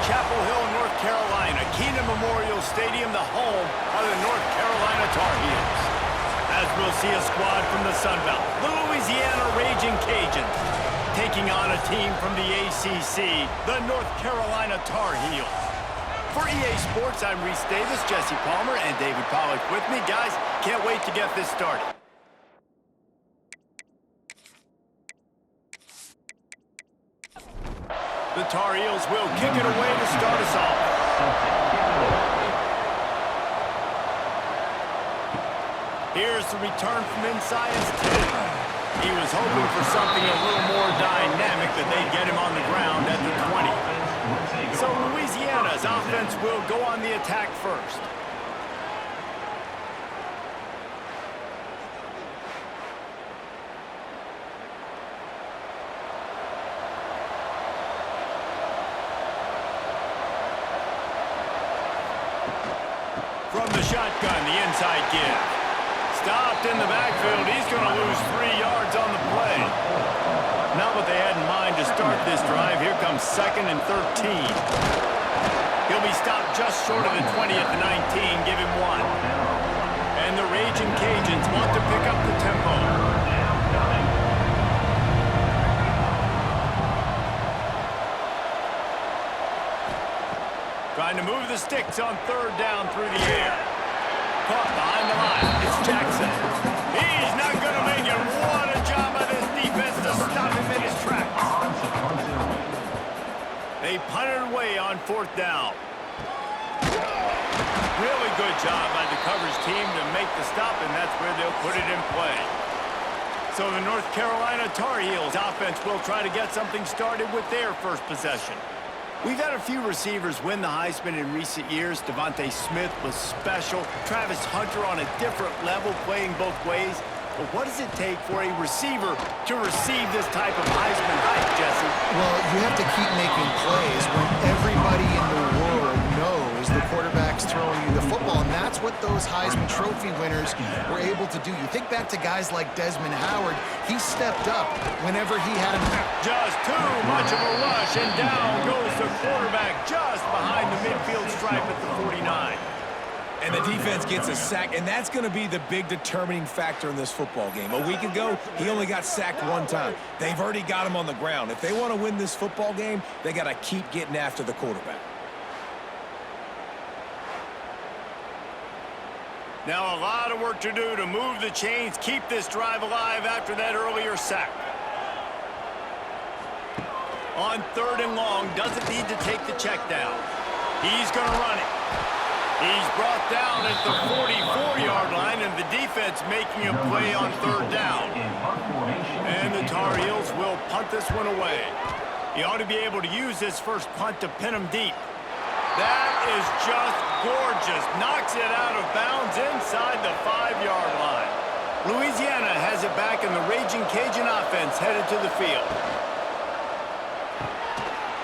Chapel Hill, North Carolina. Keenan Memorial Stadium, the home of the North Carolina Tar Heels. As we'll see a squad from the Sun Belt, the Louisiana Raging Cajuns, taking on a team from the ACC, the North Carolina Tar Heels. For EA Sports, I'm Reese Davis, Jesse Palmer, and David Pollack with me. Guys, can't wait to get this started. The Tar Heels will kick it away to start us off. Here's the return from inside his 10. He was hoping for something a little more dynamic that they'd get him on the ground at the 20. So Louisiana's offense will go on the attack first. From the shotgun, the inside give. Stopped in the backfield. He's going to lose 3 yards on the play. Not what they had in mind to start this drive. Here comes 2nd and 13. He'll be stopped just short of the 20 at the 19. Give him 1. And the Raging Cajuns want to pick up the tempo. Trying to move the sticks on 3rd down through the air. Caught behind the line. It's Jackson. He's not going to make it. What a job by this defense to stop him in his tracks. They punted away on 4th down. Really good job by the coverage team to make the stop, and that's where they'll put it in play. So the North Carolina Tar Heels offense will try to get something started with their first possession. We've had a few receivers win the Heisman in recent years. Devontae Smith was special. Travis Hunter on a different level, playing both ways. But what does it take for a receiver to receive this type of Heisman hype, Jesse? Well, you have to keep making plays when everybody in the world knows the quarterback's throwing you the football, and that's what those Heisman Trophy winners were able to do. You think back to guys like Desmond Howard. He stepped up whenever he had him. Just too much of a rush, and down goes the quarterback just behind the midfield stripe at the 49. And the defense gets a sack, and that's going to be the big determining factor in this football game. A week ago, he only got sacked 1 time. They've already got him on the ground. If they want to win this football game, they got to keep getting after the quarterback. Now a lot of work to do to move the chains, keep this drive alive after that earlier sack. On 3rd and long, doesn't need to take the check down. He's going to run it. He's brought down at the 44-yard line, and the defense making a play on 3rd down. And the Tar Heels will punt this one away. He ought to be able to use this first punt to pin him deep. That is just gorgeous. Knocks it out of bounds inside the 5-yard line. Louisiana has it back, and the Raging Cajun offense headed to the field.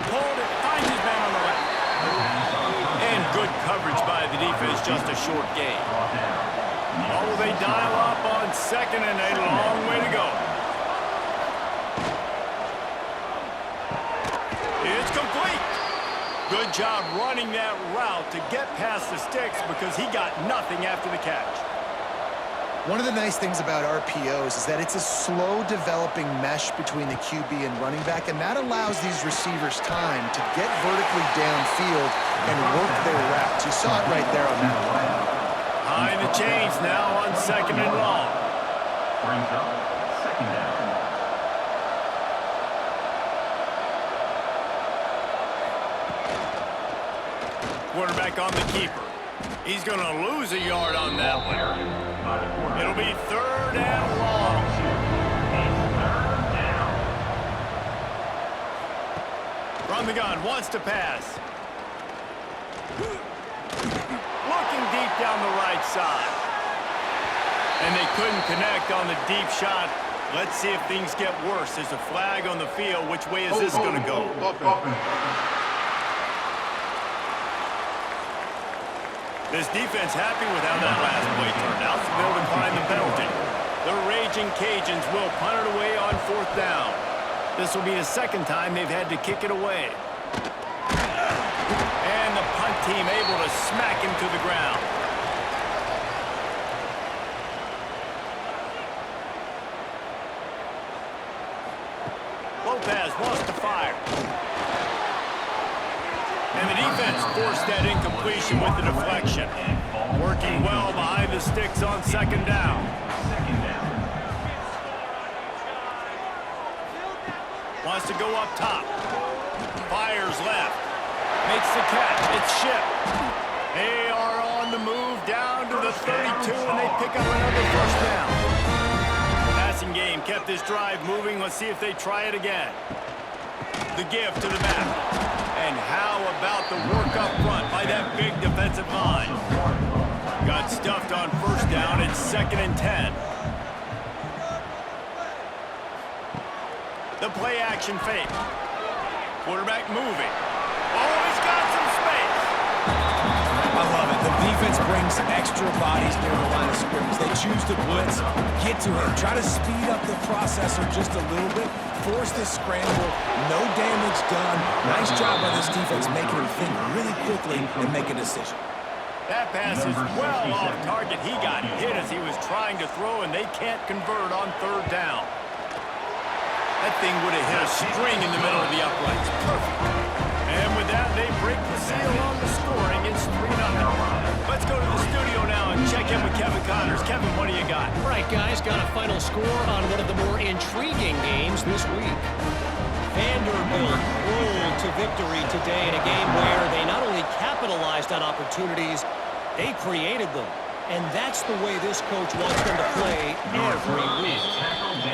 Hold it, finds his man on the left. And good coverage by the defense, just a short gain. Oh, they dial up on 2nd, and a long way to go. It's complete. Good job running that route to get past the sticks because he got nothing after the catch. One of the nice things about RPOs is that it's a slow developing mesh between the QB and running back, and that allows these receivers time to get vertically downfield and work their routes. You saw it right there on that play. High in the chains now on 2nd and long. Brings up 2nd down. Quarterback on the keeper. He's going to lose a yard on that one. It'll be 3rd and long. From the gun, wants to pass. Looking deep down the right side. And they couldn't connect on the deep shot. Let's see if things get worse. There's a flag on the field. Which way is this going to go? This defense happy with how that last play turned out, so they'll decline the penalty. The Raging Cajuns will punt it away on 4th down. This will be the 2nd time they've had to kick it away. team able to smack him to the ground. Lopez wants to fire. And the defense forced that incompletion with the deflection. Working well behind the sticks on second down. Wants to go up top. Fires left. Makes the catch. It's shipped. They are on the move down to the 32, and they pick up another first down. Passing game kept this drive moving. Let's see if they try it again. The give to the back. And how about the work up front by that big defensive line? Got stuffed on first down. It's 2nd and 10. The play action fake. Quarterback moving. Oh, he's got some space. I love it. The defense brings extra bodies near the line of scrimmage. They choose to blitz, get to him, try to speed up the processor just a little bit, force the scramble, no damage done. Nice job by this defense making him think really quickly and make a decision. That pass is well off target. He got hit as he was trying to throw, and they can't convert on third down. That thing would have hit a string in the middle of the uprights. Perfect. And with that, they break the seal on the scoring. It's 3-0. Let's go to the studio now and check in with Kevin Connors. Kevin, what do you got? All right, guys, got a final score on one of the more intriguing games this week. Vanderbilt rolled to victory today in a game where they not only capitalized on opportunities, they created them. And that's the way this coach wants them to play every week.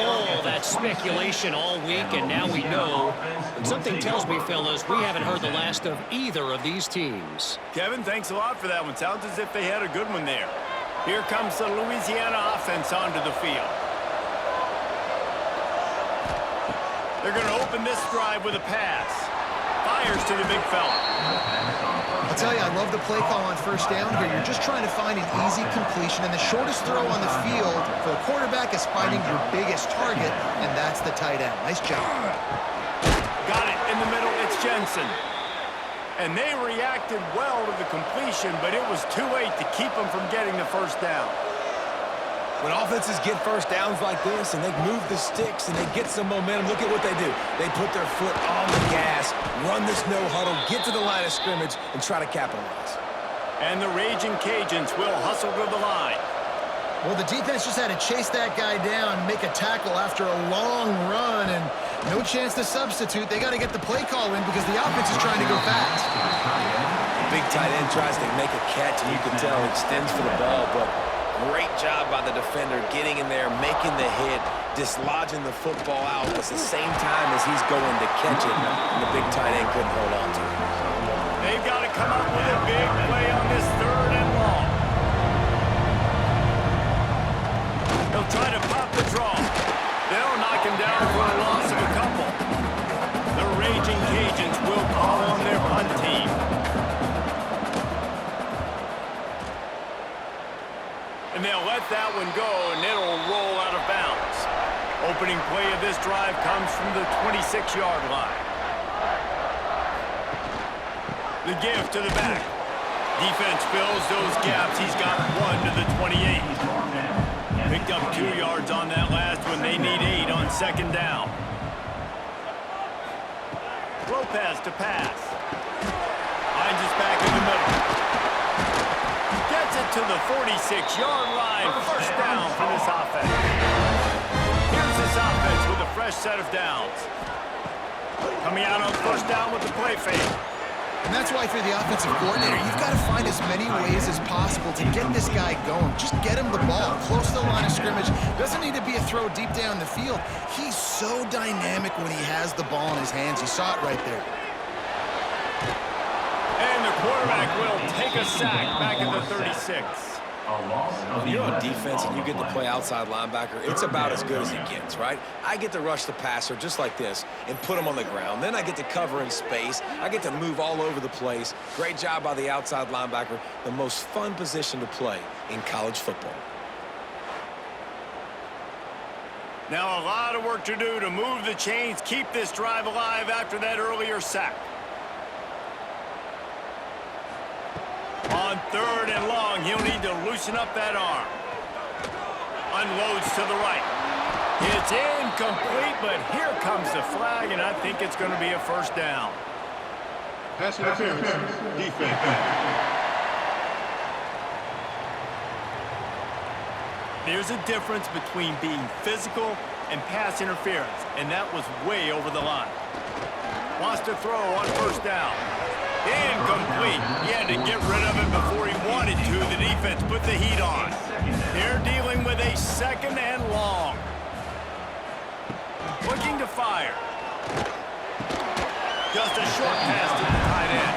Oh, that speculation all week, and now we know. And something tells me, fellas, we haven't heard the last of either of these teams. Kevin, thanks a lot for that one. Sounds as if they had a good one there. Here comes the Louisiana offense onto the field. They're going to open this drive with a pass. Fires to the big fella. I'll tell you, I love the play call on first down here. You're just trying to find an easy completion, and the shortest throw on the field for a quarterback is finding your biggest target, and that's the tight end. Nice job. Got it in the middle. It's Jensen. And they reacted well to the completion, but it was too late to keep them from getting the first down. When offenses get first downs like this and they move the sticks and they get some momentum, look at what they do. They put their foot on the gas, run this no huddle, get to the line of scrimmage, and try to capitalize. And the Raging Cajuns will hustle to the line. Well, the defense just had to chase that guy down, make a tackle after a long run, and no chance to substitute. They got to get the play call in because the offense is trying to go fast. The big tight end tries to make a catch, and you can tell he extends for the ball, but great job by the defender getting in there, making the hit, dislodging the football out at the same time as he's going to catch it, and the big tight end couldn't hold on to it. They've got to come up with a big play on this 3rd and long. They'll try to pop the draw. They'll knock him down for a loss of a couple. The Raging Cajuns will call on their punt team. And they'll let that one go, and it'll roll out of bounds. Opening play of this drive comes from the 26-yard line. The give to the back. Defense fills those gaps. He's got 1 to the 28. Picked up 2 yards on that last one. They need 8 on second down. Lopez to pass. Finds us back in the middle. Gets it to the 46-yard line. First down for this offense. Here's this offense with a fresh set of downs. Coming out on first down with the play fake. And that's why, for the offensive coordinator, you've got to find as many ways as possible to get this guy going. Just get him the ball close to the line of scrimmage. Doesn't need to be a throw deep down the field. He's so dynamic when he has the ball in his hands. You saw it right there. And the quarterback will take a sack back at the 36. When you're on defense and you get to play outside linebacker, it's about as good as it gets, right? I get to rush the passer just like this and put him on the ground. Then I get to cover in space. I get to move all over the place. Great job by the outside linebacker. The most fun position to play in college football. Now a lot of work to do to move the chains, keep this drive alive after that earlier sack. 3rd and long. He'll need to loosen up that arm. Unloads to the right. It's incomplete, but here comes the flag, and I think it's going to be a first down. Pass interference, defense. There's a difference between being physical and pass interference, and that was way over the line. Wants to throw on first down. Incomplete. He had to get rid of it before he wanted to. The defense put the heat on. They're dealing with a 2nd and long. Looking to fire. Just a short pass to the tight end.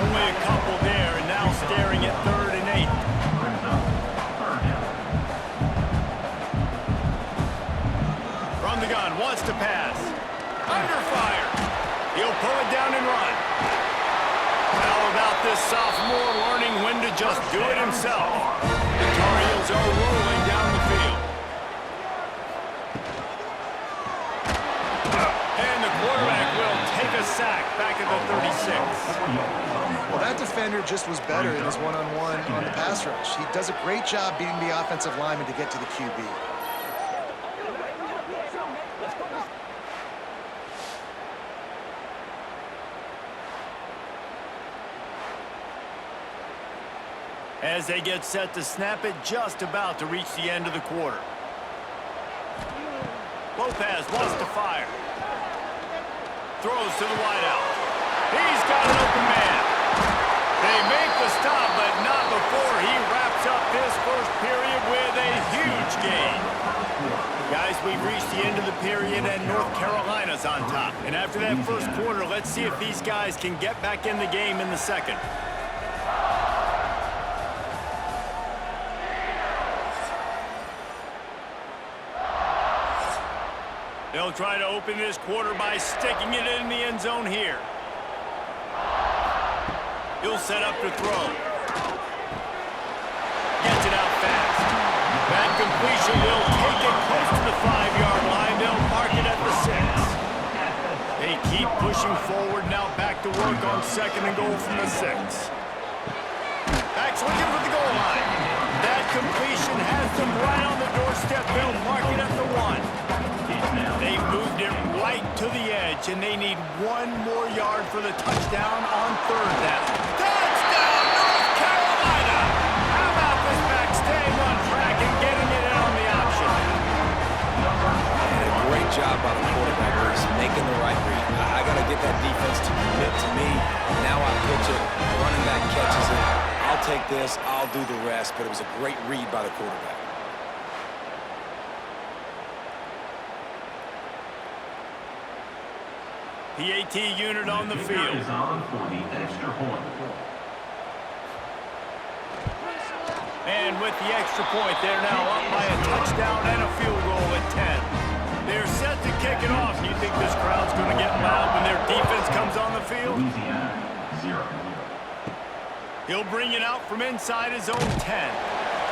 Only a couple there, and now staring at 3rd and 8. From the gun, wants to pass. Under fire. He'll pull it down and run. How about this sophomore learning when to just do it himself? The Tar Heels are rolling down the field. And the quarterback will take a sack back at the 36. Well, that defender just was better in his one-on-one on the pass rush. He does a great job beating the offensive lineman to get to the QB. As they get set to snap it, just about to reach the end of the quarter. Lopez wants to fire. Throws to the wideout. He's got an open man. They make the stop, but not before he wraps up this first period with a huge gain. Guys, we've reached the end of the period, and North Carolina's on top. And after that first quarter, let's see if these guys can get back in the game in the second. They'll try to open this quarter by sticking it in the end zone here. He'll set up to throw. Gets it out fast. That completion will take it close to the 5-yard line. They'll mark it at the 6. They keep pushing forward. Now back to work on 2nd and goal from the 6. Back's looking for the goal line. That completion has them right on the doorstep. They'll mark it at the 1. They've moved it right to the edge, and they need 1 more yard for the touchdown on 3rd down. Touchdown, North Carolina! How about this back staying on track and getting it in on the option? And a great job by the quarterback. He's making the right read. I got to get that defense to commit to me. Now I pitch it. Running back catches it. I'll take this. I'll do the rest. But it was a great read by the quarterback. PAT unit on the field. And with the extra point, they're now up by a touchdown and a field goal at 10. They're set to kick it off. Do you think this crowd's going to get loud when their defense comes on the field? Louisiana, 0. He'll bring it out from inside his own 10.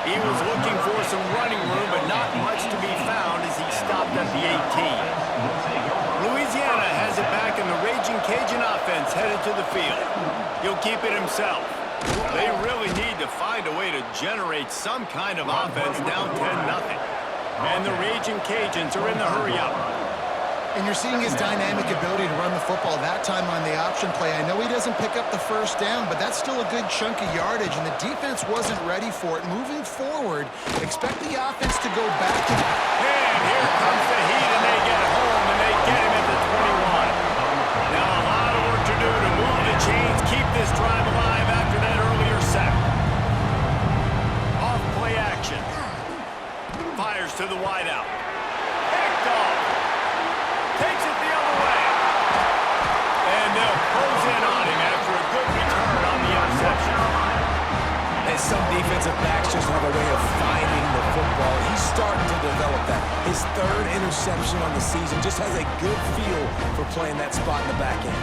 He was looking for some running room, but not much to be found as he stopped at the 18. Louisiana has it back, and the Raging Cajun offense headed to the field. He'll keep it himself. They really need to find a way to generate some kind of offense down 10-0. And the Raging Cajuns are in the hurry-up. And you're seeing his dynamic ability to run the football that time on the option play. I know he doesn't pick up the first down, but that's still a good chunk of yardage, and the defense wasn't ready for it. Moving forward, expect the offense to go back to... And here comes the heat, and they get home, and they get him at the 21. Now a lot of work to do to move the chains, keep this drive alive after that earlier sack. Off play action. Fires to the wideout. Picked off. Takes it the other way. And they'll close in on him after a good return on the interception. And some defensive backs just have a way of finding the football. He's starting to develop that. His 3rd interception on the season just has a good feel for playing that spot in the back end.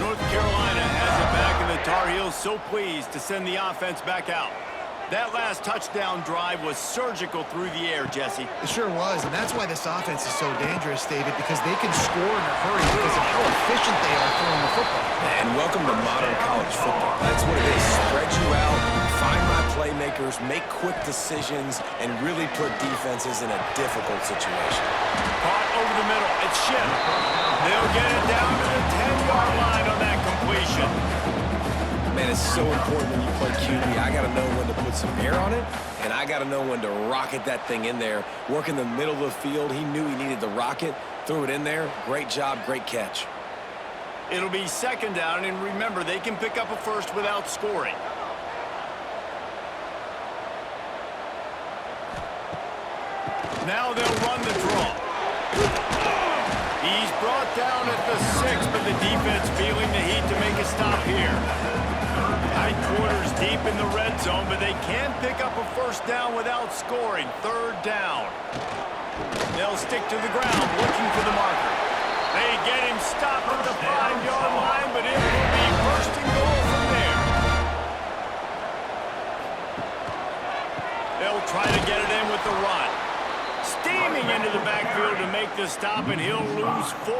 North Carolina has it back, and the Tar Heels so pleased to send the offense back out. That last touchdown drive was surgical through the air, Jesse. It sure was, and that's why this offense is so dangerous, David, because they can score in a hurry because of how efficient they are throwing the football. And welcome to modern college football. That's what it is. Spread you out, find my playmakers, make quick decisions, and really put defenses in a difficult situation. Caught over the middle. It's Chaple. They'll get it down to the 10-yard line on that completion. Man, it's so important when you play QB. I got to know when to put some air on it, and I got to know when to rocket that thing in there. Work in the middle of the field. He knew he needed the rocket, threw it in there. Great job, great catch. It'll be second down, and remember, they can pick up a first without scoring. Now they'll run the draw. He's brought down at the 6, but the defense feeling the heat to make a stop here. Tight quarters deep in the red zone, but they can pick up a first down without scoring. Third down. They'll stick to the ground, looking for the marker. They get him stopped at the 5-yard line, but it will be first and goal from there. They'll try to get it in with the run. Steaming into the backfield to make the stop, and he'll lose 4.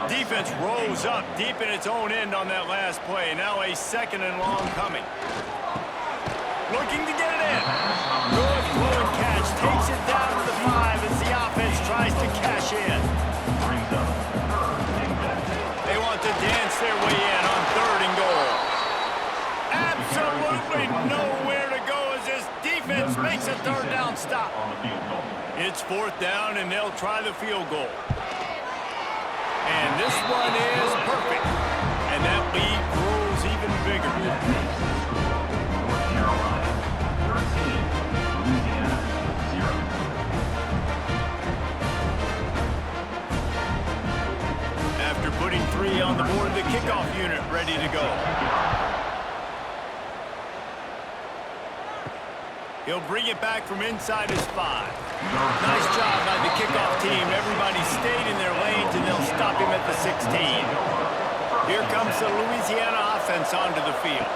Defense rose up deep in its own end on that last play. Now a second and long coming. Looking to get it in. Good throw and catch. Takes it down to the 5 as the offense tries to cash in. They want to dance their way in on third and goal. Absolutely nowhere to go as this defense makes a third down stop. It's fourth down, and they'll try the field goal. And this one is perfect. And that lead grows even bigger. North Carolina, 13, Louisiana, 0. After putting 3 on the board, the kickoff unit ready to go. He'll bring it back from inside his 5. Nice job by the kickoff team. Everybody stayed in their lanes, and they'll stop him at the 16. Here comes the Louisiana offense onto the field.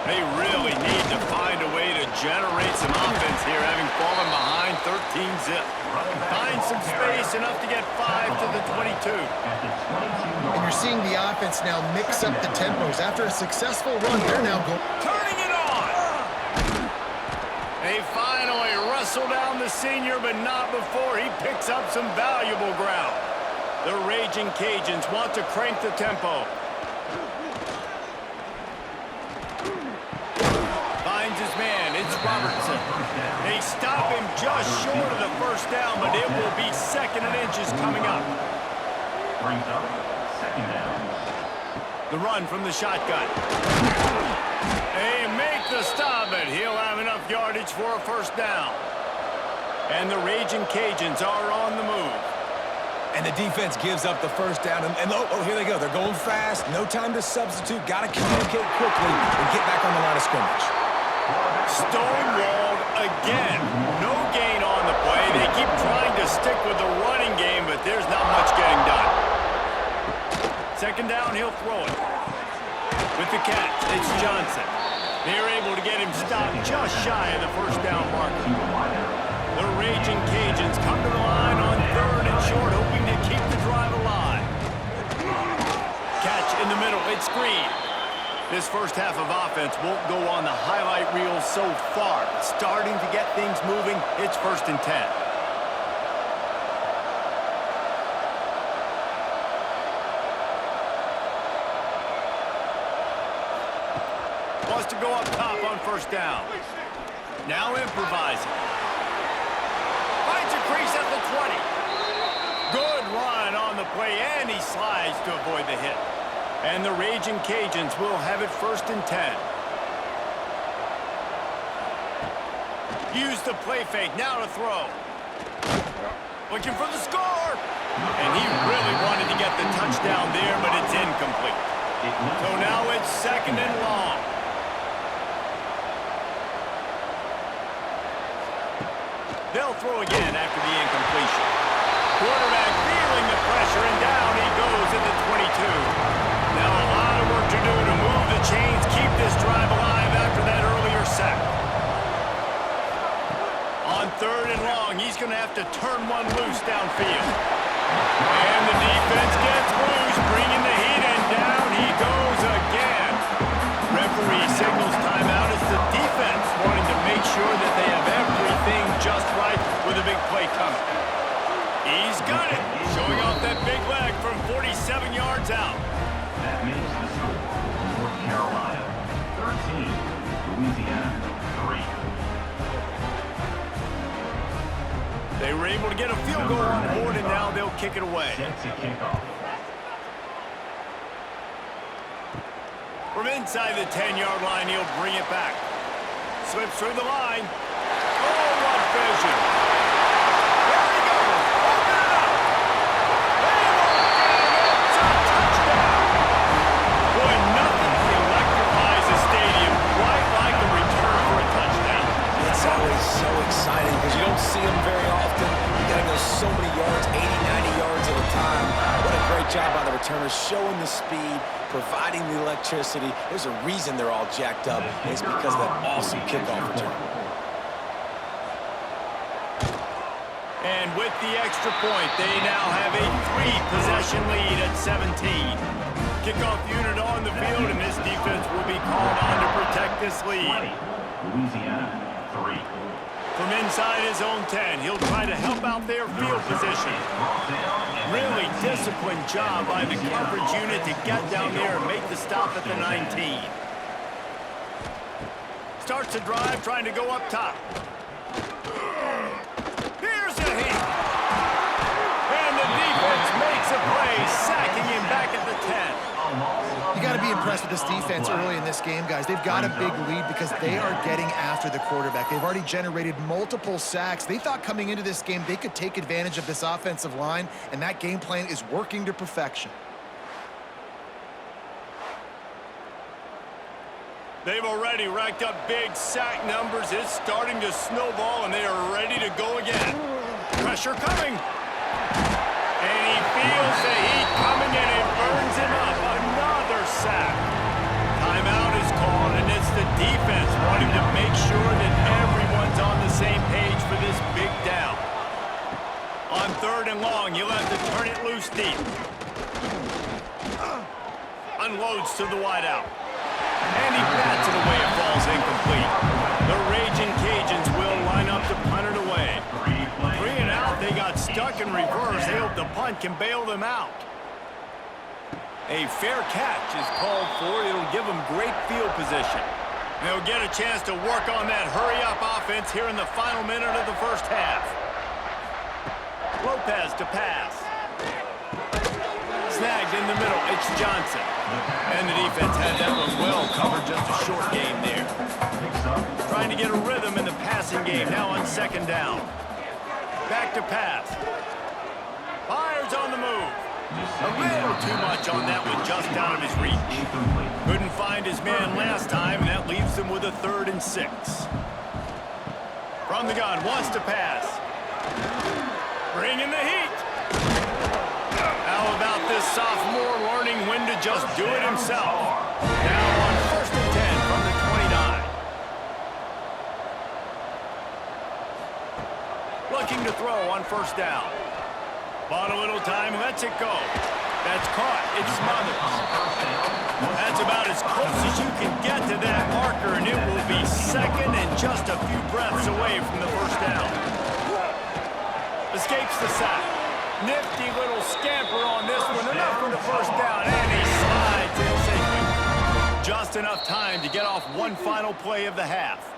They really need to find a way to generate some offense here, having fallen behind 13-zip. Find some space, enough to get 5 to the 22. And you're seeing the offense now mix up the tempos. After a successful run, they're now going. Turning it on! They finally wrestle down the senior, but not before he picks up some valuable ground. The Raging Cajuns want to crank the tempo. Finds his man. It's Robertson. They stop him just short of the first down, but it will be second and inches coming up. Brings up second down. The run from the shotgun. They make the stop, but he'll have enough yardage for a first down. And the Raging Cajuns are on the move. And the defense gives up the first down. And oh, here they go. They're going fast. No time to substitute. Got to communicate quickly and get back on the line of scrimmage. Stonewalled again. No gain on the play. They keep trying to stick with the running game, but there's not much getting done. Second down, he'll throw it. With the catch, it's Johnson. They're able to get him stopped just shy of the first down marker. The Raging Cajuns come to the line on third and short, hoping to keep the drive alive. Catch in the middle, it's Green. This first half of offense won't go on the highlight reel so far. Starting to get things moving, it's 1st and 10. Wants to go up top on first down. Now improvising. Finds a crease at the 20. Good run on the play, and he slides to avoid the hit. And the Raging Cajuns will have it 1st and 10. Use the play fake, now to throw. Looking for the score. And he really wanted to get the touchdown there, but it's incomplete. So now it's second and long. They'll throw again after the incompletion. Quarterback feeling the pressure, and down he goes at the 22. Now a lot of work to do to move the chains, keep this drive alive after that earlier sack. touchdown. That makes the score North Carolina 13, Louisiana 3. They were able to get a field goal on the board, and now they'll kick it away. Set to kick off. From inside the 10-yard line, he'll bring it back. Slips through the line. Oh, what vision. There he goes. Open it up. It's a touchdown. Boy, nothing electrifies a stadium quite like a return for a touchdown. It's always so exciting because you don't see them very often. You got to go so many yards, 80, 90 yards at a time. What a great job by the returners, showing the speed, providing the electricity. There's a reason they're all jacked up. It's because of that awesome kickoff return. And with the extra point, they now have a 3-possession lead at 17. Kickoff unit on the field, and this defense will be called on to protect this 20, lead. Louisiana 3. From inside his own 10, he'll try to help out their field position. Really disciplined job by the coverage unit to get down there and make the stop at the 19. Starts the drive, trying to go up top. Here's a hit. And the defense makes a play, sacking him back at the 10. You got to be impressed with this defense early in this game, guys. They've got a big lead because they are getting after the quarterback. They've already generated multiple sacks. They thought coming into this game they could take advantage of this offensive line, and that game plan is working to perfection. They've already racked up big sack numbers. It's starting to snowball, and they are ready to go again. Pressure coming. And he feels the heat coming, and it burns him up. Another sack. Timeout is called, and it's the defense wanting to make sure that everyone's on the same page for this big down. On 3rd and long, you'll have to turn it loose deep. Unloads to the wideout. And he bats it away. It falls incomplete. The Raging Cajuns will line up to punt it away. 3 and out. They got stuck in reverse. They hope the punt can bail them out. A fair catch is called for. It'll give them great field position. They'll get a chance to work on that hurry-up offense here in the final minute of the first half. Lopez to pass. Snagged in the middle. It's Johnson. And the defense had that one well covered. Just a short game there. Trying to get a rhythm in the passing game. Now on 2nd down. Back to pass. Fires on the move. A little too much on that one, just out of his reach. Couldn't find his man last time, and that leaves him with a 3rd and 6. From the gun, wants to pass. Bringing the heat. How about this sophomore learning when to just do it himself? Now on 1st and 10 from the 29. Looking to throw on 1st down. Bought a little time, lets it go. That's caught. It smothers. That's about as close as you can get to that marker, and it will be 2nd and just a few breaths away from the 1st down. Escapes the sack. Nifty little scamper on this one. Enough for the 1st down, and he slides in safely. Just enough time to get off one final play of the half.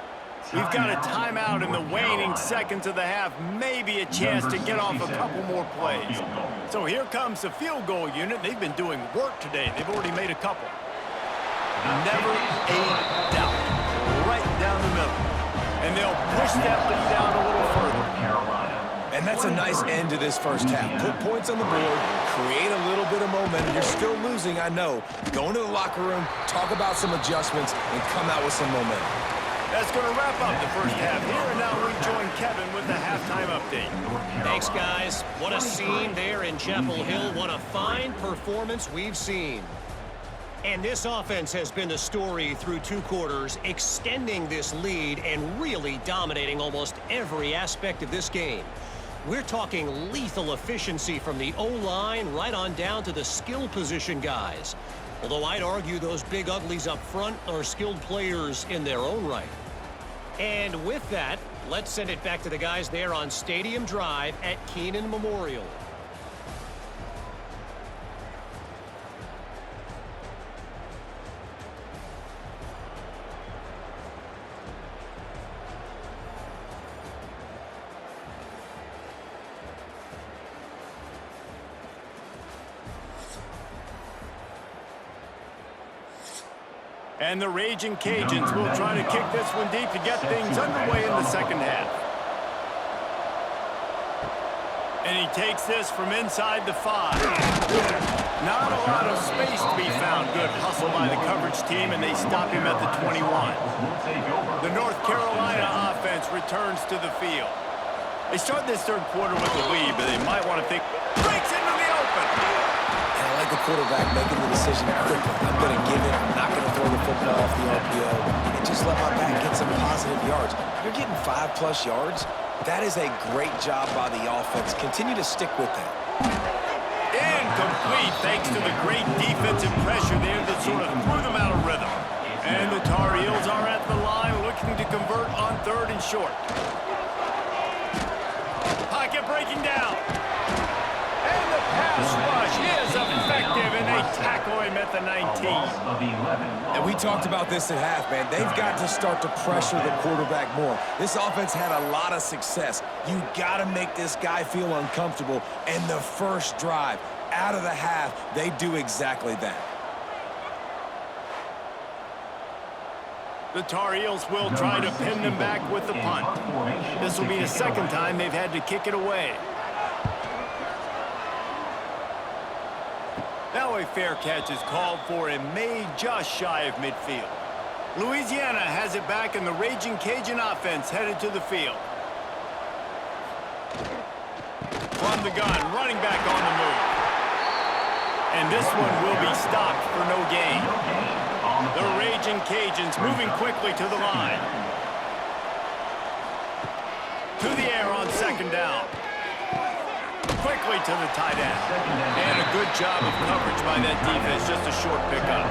We've got a timeout in the waning seconds of the half, maybe a chance to get off a couple more plays. So here comes the field goal unit. They've been doing work today. They've already made a couple. Never a doubt. Right down the middle. And they'll push that lead out a little further. And that's a nice end to this first half. Put points on the board, create a little bit of momentum. You're still losing, I know. Go into the locker room, talk about some adjustments, and come out with some momentum. That's going to wrap up the first half here, and now we join Kevin with the halftime update. Thanks, guys. What a scene there in Chapel Hill. What a fine performance we've seen. And this offense has been the story through 2 quarters, extending this lead and really dominating almost every aspect of this game. We're talking lethal efficiency from the O-line right on down to the skill position guys. Although I'd argue those big uglies up front are skilled players in their own right. And with that, let's send it back to the guys there on Stadium Drive at Kenan Memorial. And the Raging Cajuns will try to kick this one deep to get things underway in the second half. And he takes this from inside the 5. Not a lot of space to be found. Good hustle by the coverage team, and they stop him at the 21. The North Carolina offense returns to the field. They start this third quarter with a lead, but they might want to think, breaks into the open. And I like the quarterback making the decision quickly. I'm going to give it. I'm not going to throw the football off the RPO and just let my back get some positive yards. You're getting 5+ yards. That is a great job by the offense. Continue to stick with that. Incomplete thanks to the great defensive pressure there that sort of threw them out of rhythm. And the Tar Heels are at the line looking to convert on 3rd and short. Pocket breaking down. And the pass rush is effective, and they tackle him at the 19. And we talked about this at half, man. They've got to start to pressure the quarterback more. This offense had a lot of success. You got to make this guy feel uncomfortable. And the first drive, out of the half, they do exactly that. The Tar Heels will try to pin them back with the punt. This will be the second time they've had to kick it away. Now a fair catch is called for and made just shy of midfield. Louisiana has it back, and the Raging Cajun offense headed to the field. From the gun, running back on the move. And this one will be stopped for no gain. The Raging Cajuns moving quickly to the line. To the air on 2nd down. Quickly to the tight end. And a good job of coverage by that defense, just a short pickup.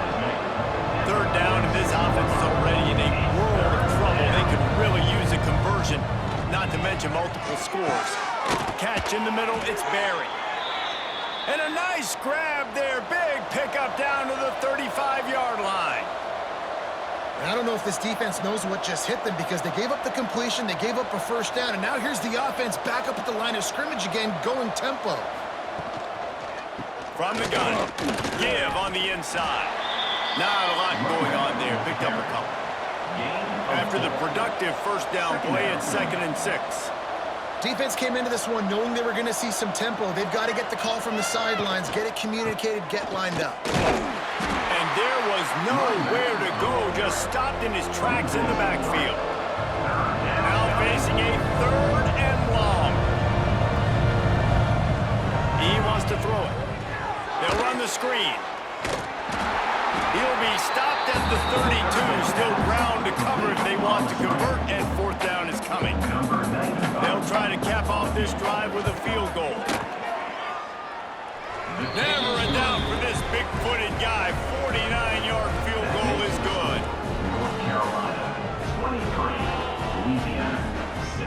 3rd down, and this offense is already in a world of trouble. They could really use a conversion, not to mention multiple scores. Catch in the middle, it's Barry. And a nice grab there. Big pickup down to the 35-yard line. And I don't know if this defense knows what just hit them, because they gave up the completion, they gave up a 1st down, and now here's the offense back up at the line of scrimmage again, going tempo. From the gun, give on the inside. Not a lot going on there. Picked up a couple. After the productive 1st down play, it's 2nd and 6. Defense came into this one knowing they were going to see some tempo. They've got to get the call from the sidelines, get it communicated, get lined up. And there was nowhere to go, just stopped in his tracks in the backfield. Now facing a 3rd and long. He wants to throw it. They'll run the screen. He'll be stopped at the 32, still ground to cover if they want to convert, and 4th down is coming. They'll try to cap off this drive with a field goal. Never a doubt for this big-footed guy. 49-yard field goal is good. North Carolina, 23. Louisiana, 6.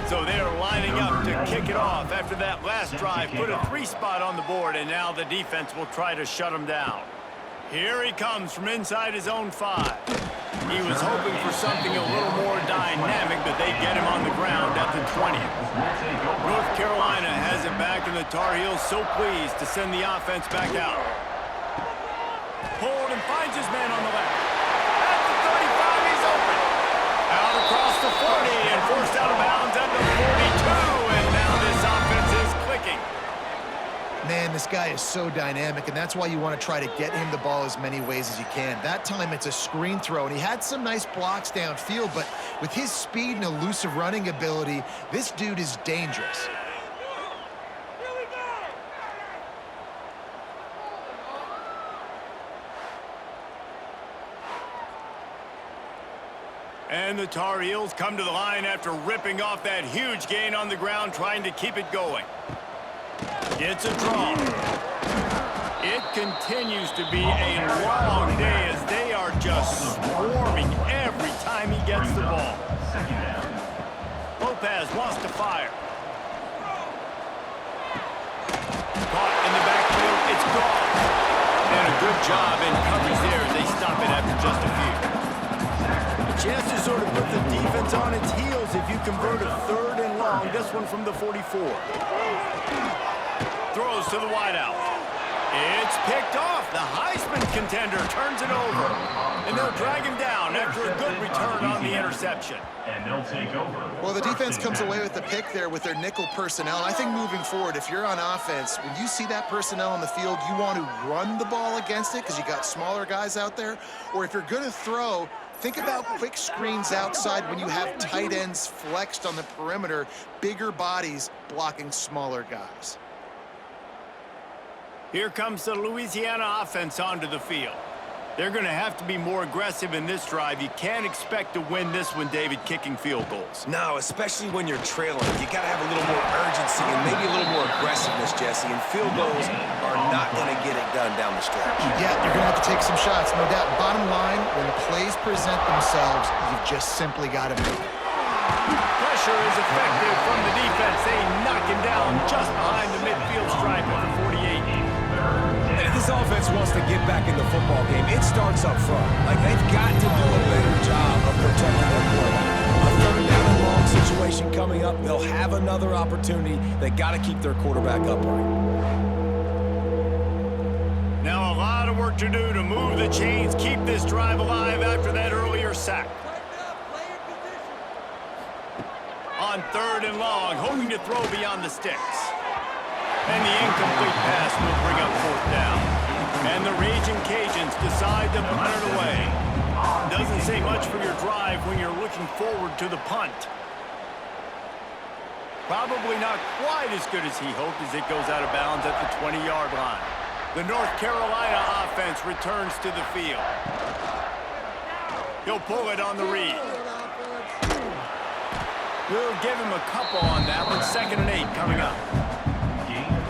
So they're lining up to kick it off after that last drive. Put a 3 spot on the board, and now the defense will try to shut him down. Here he comes from inside his own 5. He was hoping for something a little more dynamic, but they get him on the ground at the 20. North Carolina has it back, and the Tar Heels so pleased to send the offense back out. Pulled and finds his man on the left. At the 35, he's open. Out across the 40 and forced out of bounds at the 42, and now this offense is clicking. Man, this guy is so dynamic, and that's why you want to try to get him the ball as many ways as you can. That time, it's a screen throw, and he had some nice blocks downfield, but with his speed and elusive running ability, this dude is dangerous. And the Tar Heels come to the line after ripping off that huge gain on the ground, trying to keep it going. It's a draw. It continues to be a long day as they are just swarming every time he gets the ball. Lopez wants to fire. Caught in the backfield, it's gone. And a good job in coverage there as they stop it after just a few. A chance to sort of put the defense on its heels if you convert a 3rd and long. This one from the 44. Throws to the wideout. It's picked off. The Heisman contender turns it over. And they'll drag him down after a good return on the interception. And they'll take over. Well, the defense comes away with the pick there with their nickel personnel. I think moving forward, if you're on offense, when you see that personnel on the field, you want to run the ball against it because you got smaller guys out there. Or if you're going to throw, think about quick screens outside when you have tight ends flexed on the perimeter, bigger bodies blocking smaller guys. Here comes the Louisiana offense onto the field. They're going to have to be more aggressive in this drive. You can't expect to win this one, David, kicking field goals. No, especially when you're trailing. You got to have a little more urgency and maybe a little more aggressiveness, Jesse. And field goals are not going to get it done down the stretch. Yeah, you're going to have to take some shots, no doubt. Bottom line, when the plays present themselves, you've just simply got to make it. Pressure is effective from the defense. They knock him down just behind the midfield stripe of the 48. And if this offense wants to get back in the football game, it starts up front. Like, they've got to do a better job of protecting their quarterback. A third down and long situation coming up. They'll have another opportunity. They got to keep their quarterback upright. Now a lot of work to do to move the chains, keep this drive alive after that earlier sack. On third and long, hoping to throw beyond the sticks. And the incomplete pass will bring up fourth down. And the Raging Cajuns decide to punt it away. Doesn't say much for your drive when you're looking forward to the punt. Probably not quite as good as he hoped as it goes out of bounds at the 20-yard line. The North Carolina offense returns to the field. He'll pull it on the read. We'll give him a couple on that one. 2nd and 8 coming up.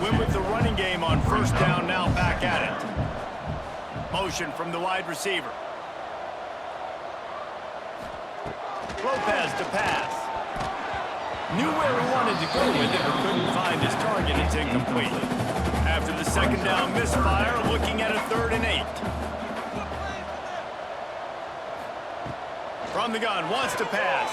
Win with the running game on first down, now back at it. Motion from the wide receiver. Lopez to pass. Knew where he wanted to go with it, but couldn't find his target. It's incomplete. After the 2nd down misfire, looking at a 3rd and 8. From the gun, wants to pass.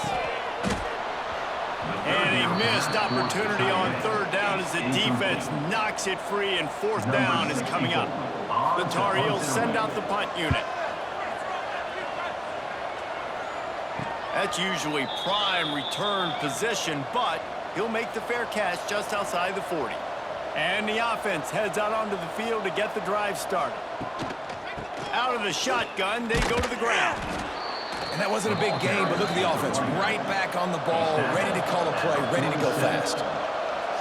And a missed opportunity on 3rd down as the defense knocks it free, and 4th down is coming up. The Tar Heels send out the punt unit. That's usually prime return position, but he'll make the fair catch just outside the 40. And the offense heads out onto the field to get the drive started. Out of the shotgun, they go to the ground. And that wasn't a big game, but look at the offense. Right back on the ball, ready to call a play, ready to go fast.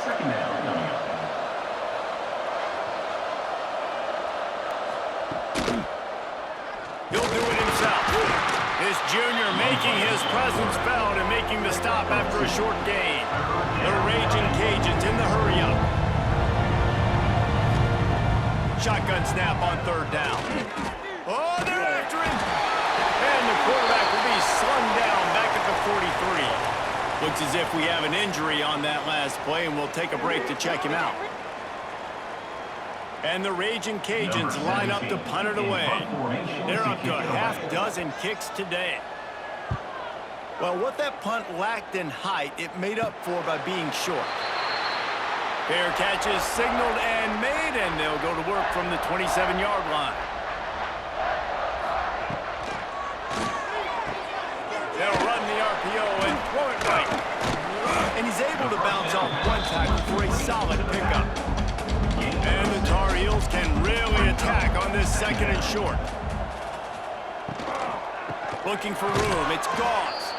2nd down coming up. He'll do it himself. This junior making his presence felt and making the stop after a short gain. The Raging Cajuns in the hurry-up. Shotgun snap on 3rd down. Oh, they're after him. And the quarterback will be slung down back at the 43. Looks as if we have an injury on that last play, and we'll take a break to check him out. And the Raging Cajuns line up to punt it away. They're up to a half-dozen kicks today. Well, what that punt lacked in height, it made up for by being short. Fair catch is signaled and made, and they'll go to work from the 27-yard line. They'll run the RPO and throw it right. And he's able to bounce off one tackle for a solid pickup. And the Tar Heels can really attack on this 2nd and short. Looking for room, it's Gauze.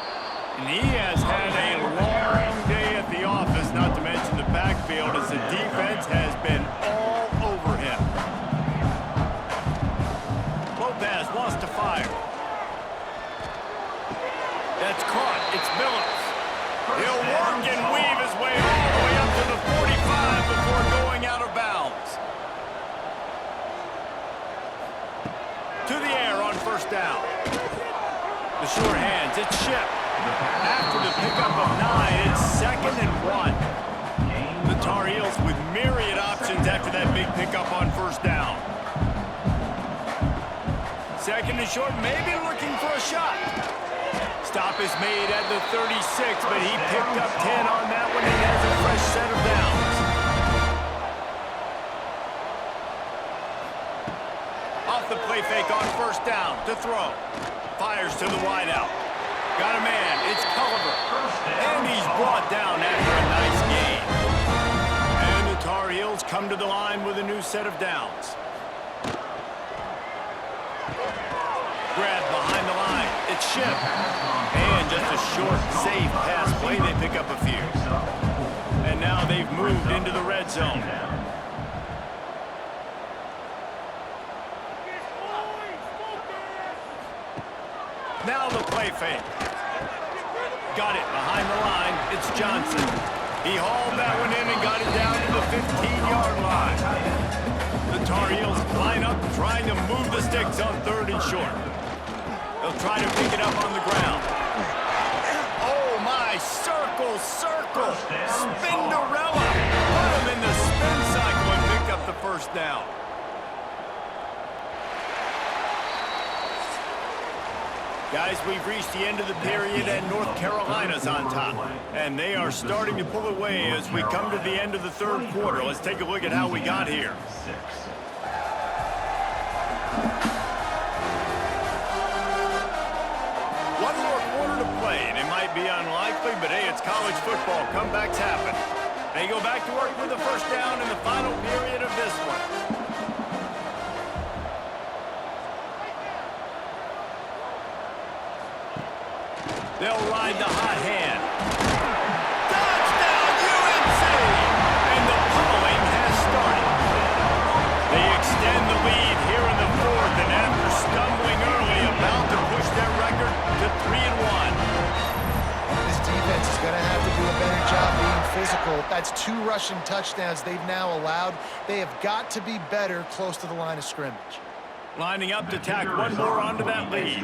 And he has had a long day at the office, not to mention the backfield, as the defense has been all over him. Lopez wants to fire. That's caught. It's Millers. He'll work and weave his way all the way up to the 45 before going out of bounds. To the air on 1st down. The short hands, it's Ship. After the pickup of 9, it's 2nd and 1. The Tar Heels with myriad options after that big pickup on 1st down. 2nd and short, maybe looking for a shot. Stop is made at the 36, but he picked up 10 on that one and has a fresh set of downs. the play fake on first down to throw. Fires to the wideout. Got a man. It's Culliver. And he's brought down after a nice gain. And the Tar Heels come to the line with a new set of downs. Grab behind the line. It's Ship. And just a short, safe pass play. They pick up a few. And now they've moved into the red zone. Now the play fake. Got it behind the line. It's Johnson. He hauled that one in and got it down to the 15-yard line. The Tar Heels line up trying to move the sticks on 3rd and short. They'll try to pick it up on the ground. Oh, my. Circle. Spinderella. Put him in the spin cycle and pick up the first down. Guys, we've reached the end of the period, and North Carolina's on top. And they are starting to pull away as we come to the end of the 3rd quarter. Let's take a look at how we got here. One more quarter to play, and it might be unlikely, but hey, it's college football. Comebacks happen. They go back to work with the first down in the final period of this one. They'll ride the hot hand. Touchdown, UNC! And the pummeling has started. They extend the lead here in the 4th, and after stumbling early, about to push their record to 3-1. This defense is going to have to do a better job being physical. That's 2 rushing touchdowns they've now allowed. They have got to be better close to the line of scrimmage. Lining up to tack one more onto that lead.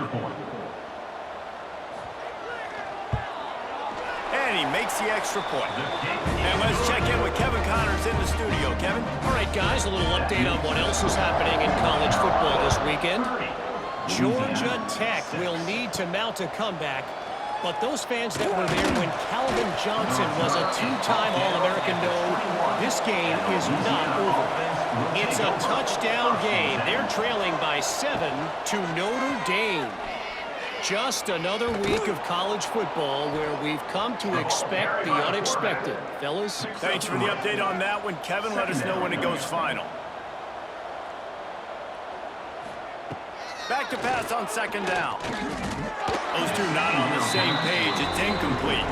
And he makes the extra point. And let's check in with Kevin Connors in the studio. Kevin? All right, guys, a little update on what else is happening in college football this weekend. Georgia Tech will need to mount a comeback, but those fans that were there when Calvin Johnson was a 2-time All-American know this game is not over. It's a touchdown game. They're trailing by 7 to Notre Dame. Just another week of college football where we've come to expect the unexpected. Fellas? Thanks for the update on that one, Kevin. Let us know when it goes final. Back to pass on 2nd down. Those two not on the same page. It's incomplete.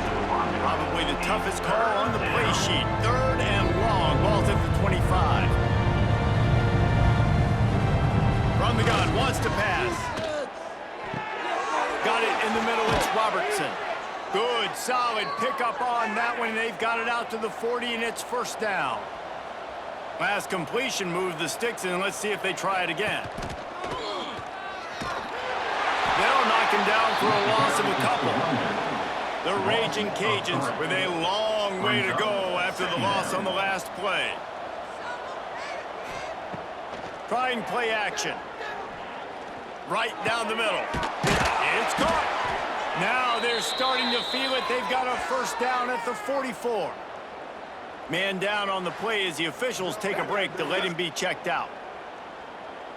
Probably the toughest call on the play sheet. 3rd and long. Ball's at the 25. From the gun. Wants to pass. Got it in the middle. It's Robertson. Good, solid pickup on that one. They've got it out to the 40, and it's 1st down. Last completion moved the sticks, and let's see if they try it again. They'll knock him down for a loss of a couple. The Raging Cajuns with a long way to go after the loss on the last play. Trying play action. Right down the middle. It's caught. Now they're starting to feel it. They've got a 1st down at the 44. Man down on the play as the officials take a break to let him be checked out.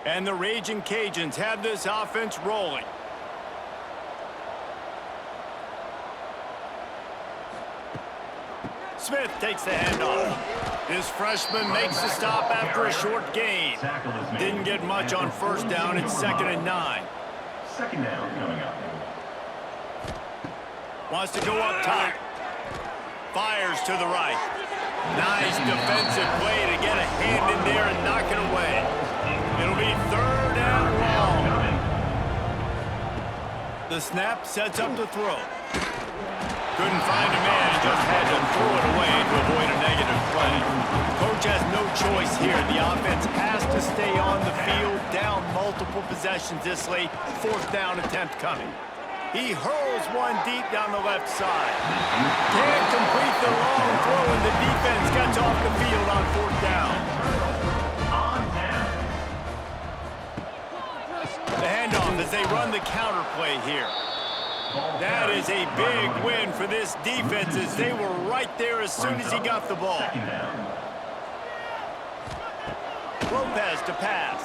And the Raging Cajuns have this offense rolling. Smith takes the handoff. This freshman makes the stop after a short gain. Didn't get much on 1st down. It's 2nd and 9. 2nd down coming up. Wants to go up top. Fires to the right. Nice defensive play to get a hand in there and knock it away. It'll be 3rd and long. The snap sets up the throw. Couldn't find a man and just had to throw it away to avoid a negative play. Coach has no choice here. The offense has to stay on the field, down multiple possessions this late. 4th down attempt coming. He hurls one deep down the left side. Can't complete the long throw, and the defense gets off the field on 4th down. The handoff as they run the counter play here. That is a big win for this defense as they were right there as soon as he got the ball. Lopez to pass.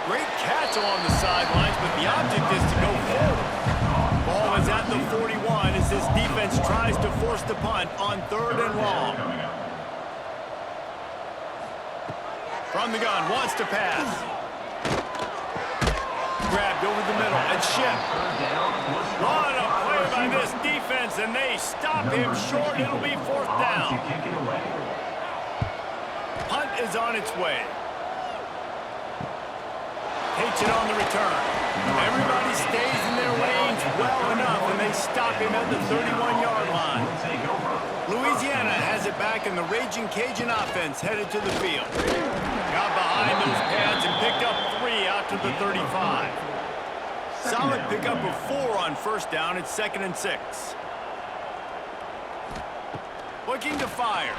Great catch along the sidelines, but the object is to go forward. Ball is at the 41 as this defense tries to force the punt on 3rd and long. From the gun, wants to pass. Grabbed over the middle and shipped. What a play by this defense, and they stop him short. It'll be 4th down. Punt is on its way. Takes it on the return. Everybody stays in their lanes well enough, and they stop him at the 31-yard line. Louisiana has it back, and the Raging Cajun offense headed to the field. Got behind those pads and picked up 3 out to the 35. Solid pickup of 4 on 1st down. It's 2nd and 6. Looking to fire.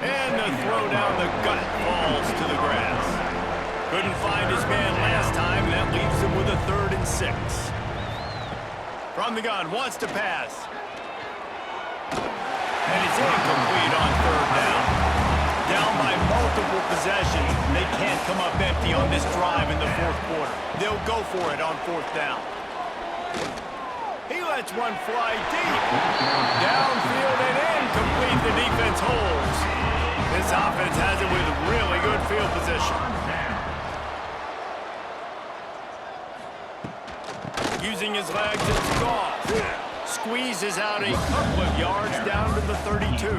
And the throw down the gut falls to the grass. Couldn't find his man last time, and that leaves him with a 3rd and 6. From the gun, wants to pass. And it's incomplete on 3rd down. Down by multiple possessions. They can't come up empty on this drive in the 4th quarter. They'll go for it on 4th down. He lets one fly deep. Downfield and incomplete. The defense holds. This offense has it with really good field position. Using his legs, it's Goff. Squeezes out a couple of yards down to the 32.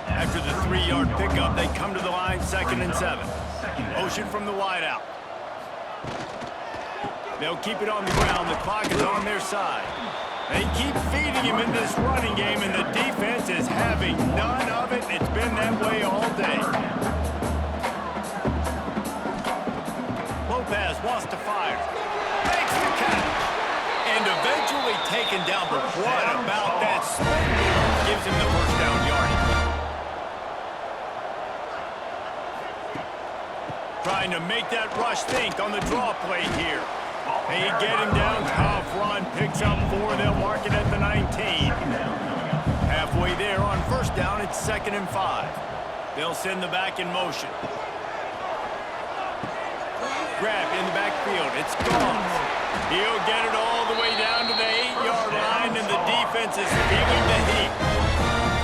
After the 3-yard pickup, they come to the line 2nd and 7. Motion from the wideout. They'll keep it on the ground. The clock is on their side. They keep feeding him in this running game, and the defense is having none of it. It's been that way all day. Lopez wants to fire. Makes the catch. And eventually taken down, but what about that spin move? Gives him the 1st down yardage. Trying to make that rush think on the draw play here. They get him down, tough run, picks up 4, they'll mark it at the 19. Halfway there on 1st down, it's 2nd and 5. They'll send the back in motion. Grab in the backfield, it's Goff. He'll get it all the way down to the 8-yard line, and the defense is feeling the heat.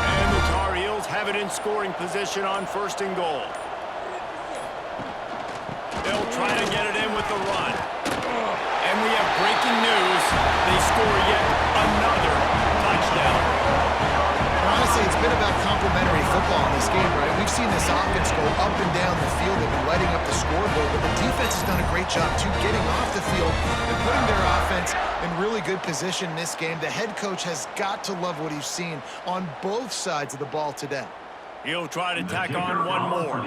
And the Tar Heels have it in scoring position on 1st and goal. They'll try to get it in with the run. And we have breaking news. They score yet another touchdown. Honestly, it's been about complementary football in this game, right? We've seen this offense go up and down the field. They've been lighting up the scoreboard, but the defense has done a great job, too, getting off the field and putting their offense in really good position in this game. The head coach has got to love what he's seen on both sides of the ball today. He'll try to tack on one more.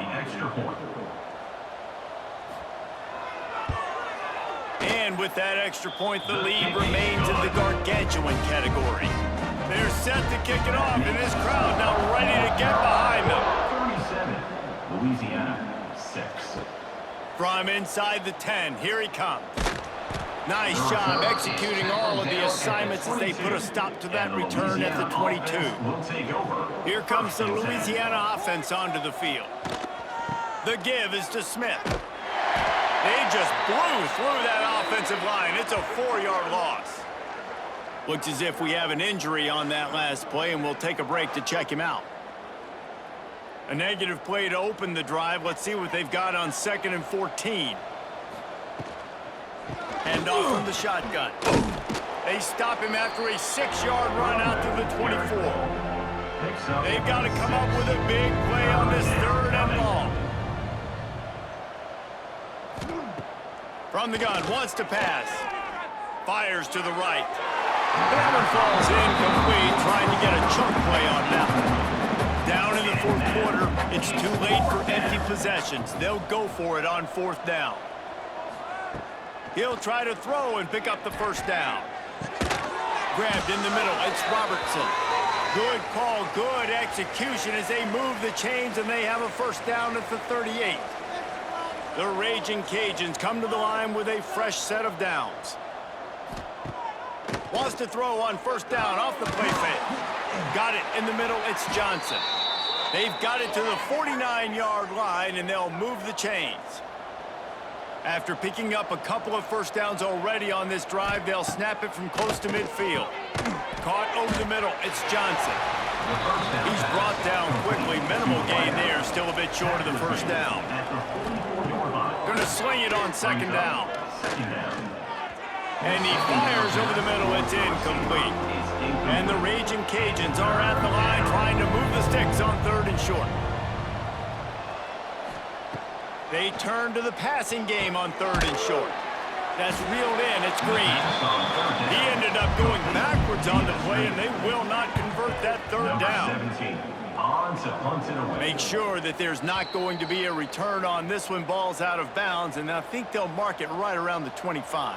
And with that extra point, the lead remains in the gargantuan category. They're set to kick it off, and this crowd now ready to get behind them. 37, Louisiana, 6. From inside the 10, here he comes. Nice job executing all of the assignments as they put a stop to that return at the 22. Here comes the Louisiana offense onto the field. The give is to Smith. They just blew through that offensive line. It's a 4-yard loss. Looks as if we have an injury on that last play, and we'll take a break to check him out. A negative play to open the drive. Let's see what they've got on 2nd and 14. Hand off from the shotgun. They stop him after a 6-yard run out to the 24. They've got to come up with a big play on this 3rd and long. From the gun, wants to pass. Fires to the right. That one falls incomplete, trying to get a chunk play on that one. Down in the 4th quarter, it's too late for empty possessions. They'll go for it on 4th down. He'll try to throw and pick up the 1st down. Grabbed in the middle, it's Robertson. Good call, good execution as they move the chains, and they have a 1st down at the 38. The Raging Cajuns come to the line with a fresh set of downs. Wants to throw on 1st down off the play fake. Got it in the middle, it's Johnson. They've got it to the 49-yard line, and they'll move the chains. After picking up a couple of first downs already on this drive, they'll snap it from close to midfield. Caught over the middle. It's Johnson. He's brought down quickly. Minimal gain there. Still a bit short of the first down. Going to sling it on second down. And he fires over the middle. It's incomplete. And the Raging Cajuns are at the line trying to move the sticks on 3rd and short. They turn to the passing game on 3rd and short. That's reeled in. It's Green. He ended up going backwards on the play, and they will not convert that 3rd down. 17, on to punt it away. Make sure that there's not going to be a return on this when ball's out of bounds, and I think they'll mark it right around the 25.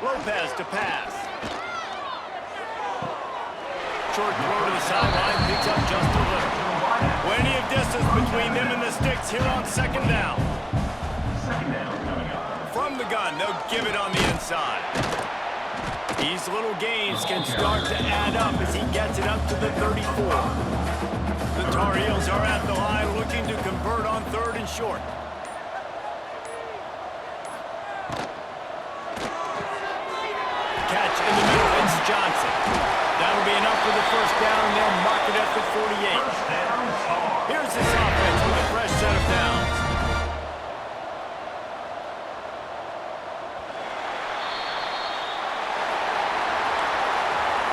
Lopez to pass. Short throw to the sideline, picks up just a little. Plenty of distance between them and the sticks here on second down. Second down coming up. From the gun, they'll give it on the inside. These little gains can start to add up as he gets it up to the 34. The Tar Heels are at the line looking to convert on 3rd and short. Catch in the middle, it's Johnson. That'll be enough for the first down, and they'll mark it at the 48. Here's this offense with a fresh set of downs.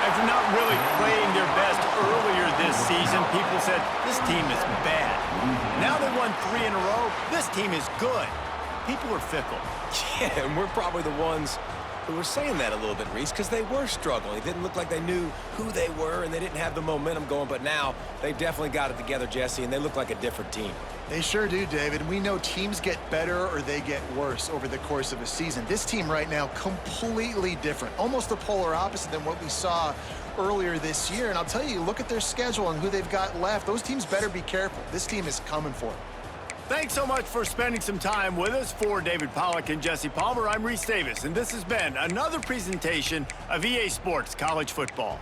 After not really playing their best earlier this season, people said, this team is bad. Now they won 3 in a row. This team is good. People are fickle. Yeah, and we're probably the ones who were saying that a little bit, Reese, because they were struggling. It didn't look like they knew who they were, and they didn't have the momentum going. But now they've definitely got it together, Jesse, and they look like a different team. They sure do, David. We know teams get better or they get worse over the course of a season. This team right now, completely different. Almost the polar opposite than what we saw earlier this year. And I'll tell you, look at their schedule and who they've got left. Those teams better be careful. This team is coming for it. Thanks so much for spending some time with us. For David Pollack and Jesse Palmer, I'm Reese Davis, and this has been another presentation of EA Sports College Football.